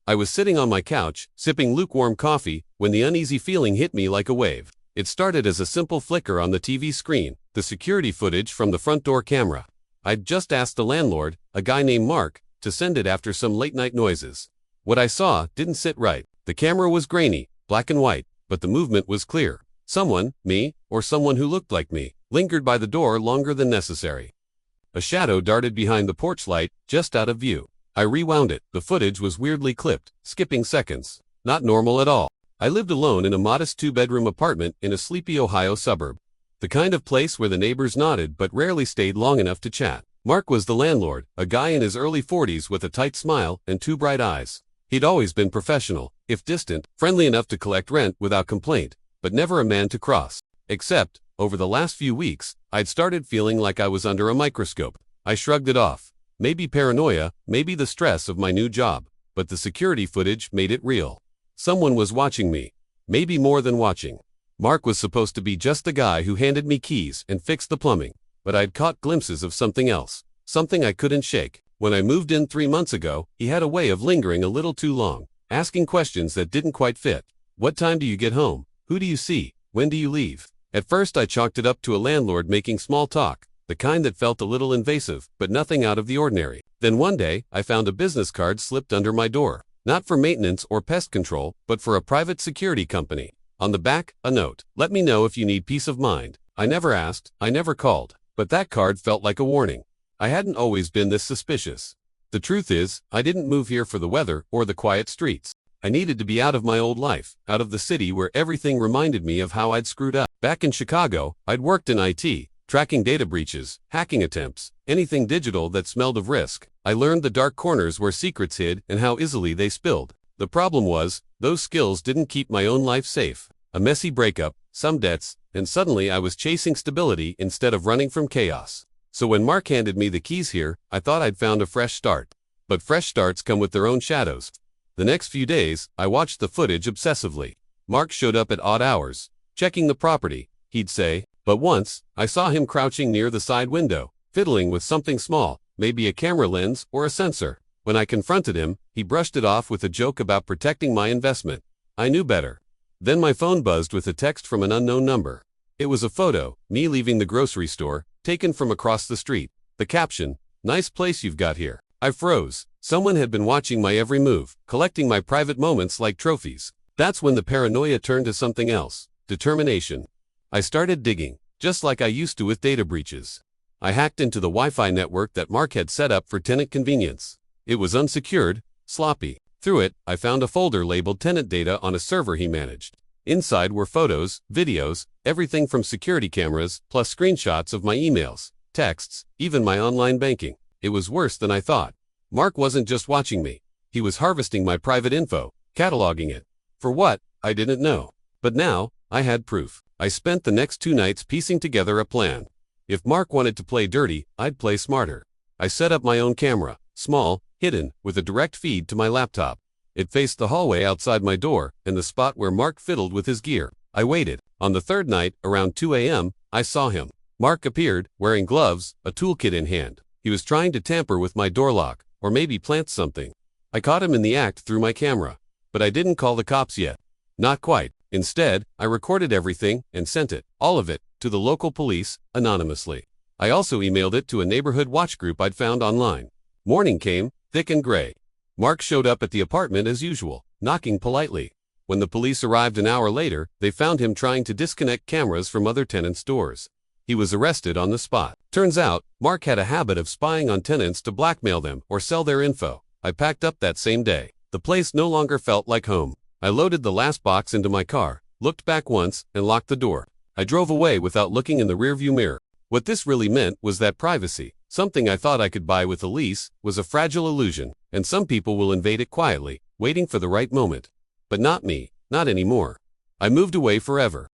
I was sitting on my couch, sipping lukewarm coffee, when the uneasy feeling hit me like a wave. It started as a simple flicker on the TV screen, the security footage from the front door camera. I'd just asked the landlord, a guy named Mark, to send it after some late-night noises. What I saw didn't sit right. The camera was grainy, black and white, but the movement was clear. Someone, me, or someone who looked like me, lingered by the door longer than necessary. A shadow darted behind the porch light, just out of view. I rewound it. The footage was weirdly clipped, skipping seconds. Not normal at all. I lived alone in a modest 2-bedroom apartment in a sleepy Ohio suburb. The kind of place where the neighbors nodded but rarely stayed long enough to chat. Mark was the landlord, a guy in his early 40s with a tight smile and 2 bright eyes. He'd always been professional, if distant, friendly enough to collect rent without complaint, but never a man to cross. Except, over the last few weeks, I'd started feeling like I was under a microscope. I shrugged it off. Maybe paranoia, maybe the stress of my new job, but the security footage made it real. Someone was watching me. Maybe more than watching. Mark was supposed to be just the guy who handed me keys and fixed the plumbing, but I'd caught glimpses of something else, something I couldn't shake. When I moved in 3 months ago, he had a way of lingering a little too long, asking questions that didn't quite fit. What time do you get home? Who do you see? When do you leave? At first I chalked it up to a landlord making small talk, the kind that felt a little invasive, but nothing out of the ordinary. Then one day, I found a business card slipped under my door. Not for maintenance or pest control, but for a private security company. On the back, a note. Let me know if you need peace of mind. I never asked, I never called. But that card felt like a warning. I hadn't always been this suspicious. The truth is, I didn't move here for the weather or the quiet streets. I needed to be out of my old life, out of the city where everything reminded me of how I'd screwed up. Back in Chicago, I'd worked in IT, tracking data breaches, hacking attempts, anything digital that smelled of risk. I learned the dark corners where secrets hid and how easily they spilled. The problem was, those skills didn't keep my own life safe. A messy breakup, some debts, and suddenly I was chasing stability instead of running from chaos. So when Mark handed me the keys here, I thought I'd found a fresh start. But fresh starts come with their own shadows. The next few days, I watched the footage obsessively. Mark showed up at odd hours, checking the property, he'd say, but once, I saw him crouching near the side window, fiddling with something small, maybe a camera lens or a sensor. When I confronted him, he brushed it off with a joke about protecting my investment. I knew better. Then my phone buzzed with a text from an unknown number. It was a photo, me leaving the grocery store, taken from across the street. The caption, "Nice place you've got here." I froze. Someone had been watching my every move, collecting my private moments like trophies. That's when the paranoia turned to something else, determination. I started digging, just like I used to with data breaches. I hacked into the Wi-Fi network that Mark had set up for tenant convenience. It was unsecured, sloppy. Through it, I found a folder labeled tenant data on a server he managed. Inside were photos, videos, everything from security cameras, plus screenshots of my emails, texts, even my online banking. It was worse than I thought. Mark wasn't just watching me. He was harvesting my private info, cataloging it. For what? I didn't know. But now, I had proof. I spent the next 2 nights piecing together a plan. If Mark wanted to play dirty, I'd play smarter. I set up my own camera, small, hidden, with a direct feed to my laptop. It faced the hallway outside my door, and the spot where Mark fiddled with his gear. I waited. On the 3rd night, around 2 a.m., I saw him. Mark appeared, wearing gloves, a toolkit in hand. He was trying to tamper with my door lock, or maybe plant something. I caught him in the act through my camera. But I didn't call the cops yet. Not quite. Instead, I recorded everything and sent it, all of it, to the local police, anonymously. I also emailed it to a neighborhood watch group I'd found online. Morning came, thick and gray. Mark showed up at the apartment as usual, knocking politely. When the police arrived an hour later, they found him trying to disconnect cameras from other tenants' doors. He was arrested on the spot. Turns out, Mark had a habit of spying on tenants to blackmail them or sell their info. I packed up that same day. The place no longer felt like home. I loaded the last box into my car, looked back once, and locked the door. I drove away without looking in the rearview mirror. What this really meant was that privacy, something I thought I could buy with a lease, was a fragile illusion, and some people will invade it quietly, waiting for the right moment. But not me, not anymore. I moved away forever.